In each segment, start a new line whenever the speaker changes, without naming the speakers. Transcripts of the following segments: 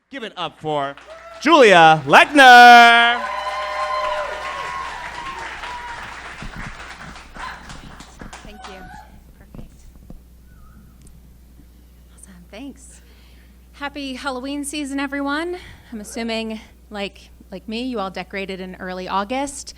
Give it up for Julia Lechner.
Thank you. Perfect. Awesome. Thanks. Happy Halloween season, everyone. I'm assuming, like me, you all decorated in early August.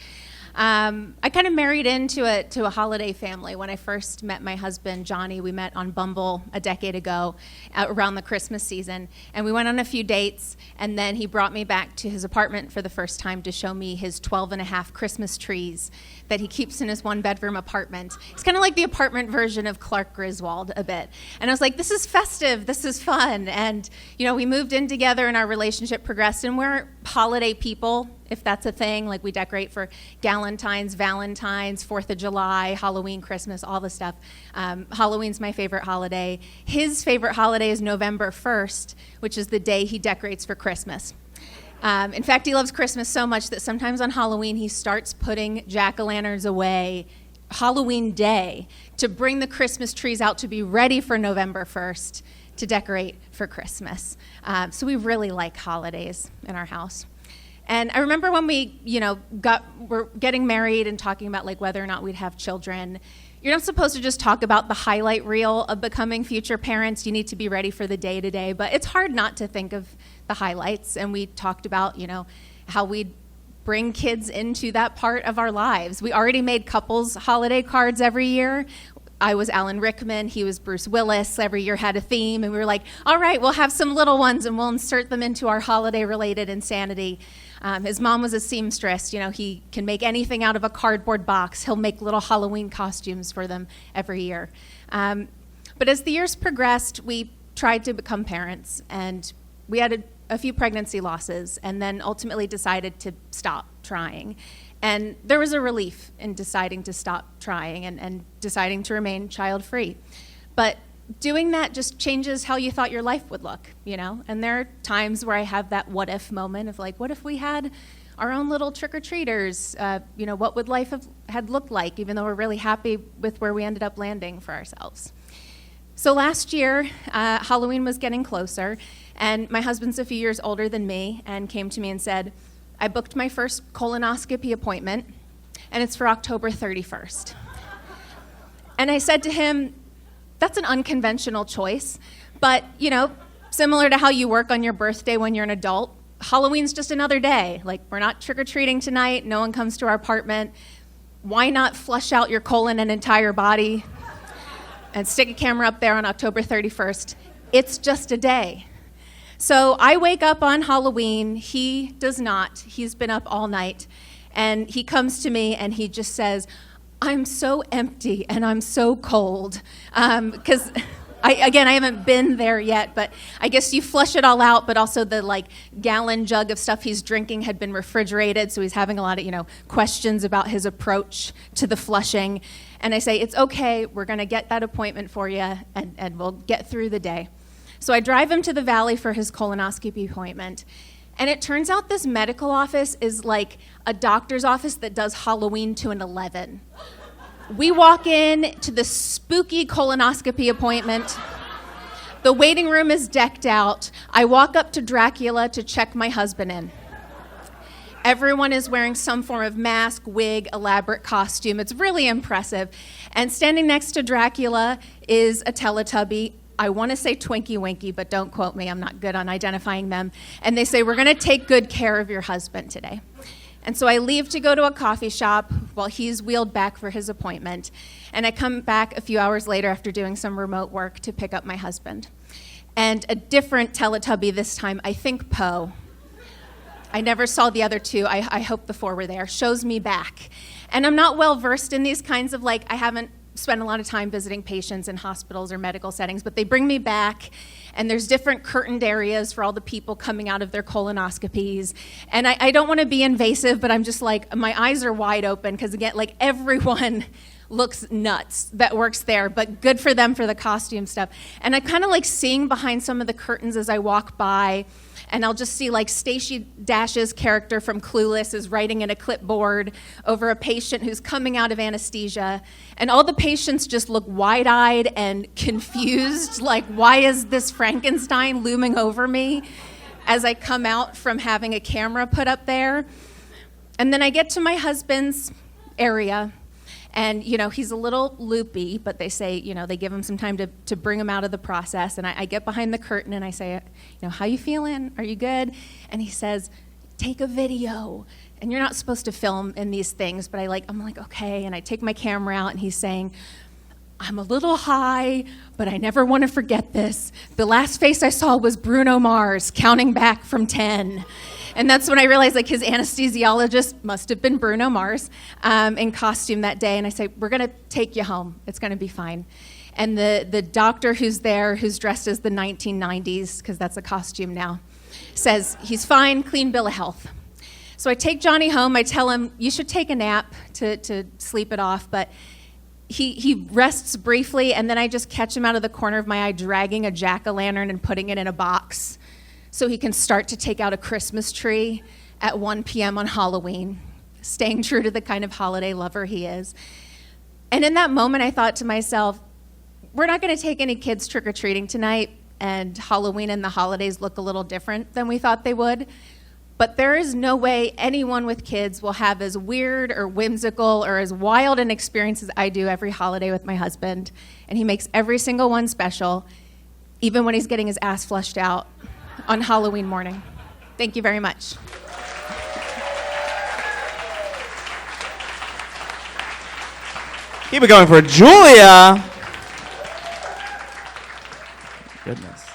I kind of married into a holiday family. When I first met my husband, Johnny, we met on Bumble a decade ago around the Christmas season. And we went on a few dates, and then he brought me back to his apartment for the first time to show me his 12 and a half Christmas trees that he keeps in his one-bedroom apartment. It's kind of like the apartment version of Clark Griswold a bit. And I was like, this is festive, this is fun. And, we moved in together and our relationship progressed, and we're holiday people, if that's a thing. Like, we decorate for Galentine's, Valentine's, 4th of July, Halloween, Christmas, all the stuff. Halloween's my favorite holiday. His favorite holiday is November 1st, which is the day he decorates for Christmas. In fact, he loves Christmas so much that sometimes on Halloween he starts putting jack-o'-lanterns away Halloween day to bring the Christmas trees out to be ready for November 1st to decorate for Christmas. So we really like holidays in our house. And I remember when we, were getting married and talking about like whether or not we'd have children. You're not supposed to just talk about the highlight reel of becoming future parents. You need to be ready for the day-to-day, but it's hard not to think of the highlights. And we talked about, how we'd bring kids into that part of our lives. We already made couples holiday cards every year. I was Alan Rickman, he was Bruce Willis. Every year had a theme, and we were like, all right, we'll have some little ones and we'll insert them into our holiday-related insanity. His mom was a seamstress. He can make anything out of a cardboard box. He'll make little Halloween costumes for them every year. But as the years progressed, we tried to become parents, and we had a few pregnancy losses, and then ultimately decided to stop trying. And there was a relief in deciding to stop trying and deciding to remain child-free. But doing that just changes how you thought your life would look, And there are times where I have that what-if moment of like, what if we had our own little trick-or-treaters? What would life had looked like, even though we're really happy with where we ended up landing for ourselves? So last year, Halloween was getting closer, and my husband's a few years older than me and came to me and said, I booked my first colonoscopy appointment, and it's for October 31st. And I said to him, that's an unconventional choice, but, similar to how you work on your birthday when you're an adult, Halloween's just another day. Like, we're not trick-or-treating tonight, no one comes to our apartment. Why not flush out your colon and entire body and stick a camera up there on October 31st? It's just a day. So I wake up on Halloween, he does not. He's been up all night, and he comes to me and he just says, I'm so empty and I'm so cold. Because I haven't been there yet, but I guess you flush it all out, but also the gallon jug of stuff he's drinking had been refrigerated, so he's having a lot of, questions about his approach to the flushing. And I say, it's okay, we're gonna get that appointment for you and we'll get through the day. So I drive him to the Valley for his colonoscopy appointment. And it turns out this medical office is like a doctor's office that does Halloween to an 11. We walk in to the spooky colonoscopy appointment. The waiting room is decked out. I walk up to Dracula to check my husband in. Everyone is wearing some form of mask, wig, elaborate costume. It's really impressive. And standing next to Dracula is a Teletubby. I want to say Twinkie Winkie, but don't quote me. I'm not good on identifying them. And they say, we're going to take good care of your husband today. And so I leave to go to a coffee shop while he's wheeled back for his appointment. And I come back a few hours later after doing some remote work to pick up my husband. And a different Teletubby this time, I think Poe. I never saw the other two. I hope the four were there. Shows me back. And I'm not well versed in these kinds of I haven't spent a lot of time visiting patients in hospitals or medical settings, but they bring me back, and there's different curtained areas for all the people coming out of their colonoscopies. And I don't want to be invasive, but I'm just my eyes are wide open, because again, everyone looks nuts that works there, but good for them for the costume stuff. And I kind of seeing behind some of the curtains as I walk by, and I'll just see Stacey Dash's character from Clueless is writing in a clipboard over a patient who's coming out of anesthesia, and all the patients just look wide-eyed and confused, why is this Frankenstein looming over me? as I come out from having a camera put up there. And then I get to my husband's area, and, he's a little loopy, but they say, they give him some time to bring him out of the process. And I get behind the curtain and I say, how you feeling? Are you good? And he says, take a video. And you're not supposed to film in these things, but I'm like, okay. And I take my camera out and he's saying, I'm a little high, but I never want to forget this. The last face I saw was Bruno Mars counting back from 10. And that's when I realized his anesthesiologist must have been Bruno Mars in costume that day. And I say, we're going to take you home. It's going to be fine. And the doctor who's there, who's dressed as the 1990s, because that's a costume now, says, he's fine, clean bill of health. So I take Johnny home. I tell him, you should take a nap to sleep it off. But he rests briefly, and then I just catch him out of the corner of my eye dragging a jack-o'-lantern and putting it in a box so he can start to take out a Christmas tree at 1 p.m. on Halloween, staying true to the kind of holiday lover he is. And in that moment, I thought to myself, we're not going to take any kids trick-or-treating tonight, and Halloween and the holidays look a little different than we thought they would. But there is no way anyone with kids will have as weird or whimsical or as wild an experience as I do every holiday with my husband. And he makes every single one special, even when he's getting his ass flushed out on Halloween morning. Thank you very much.
Keep it going for Julia. Goodness.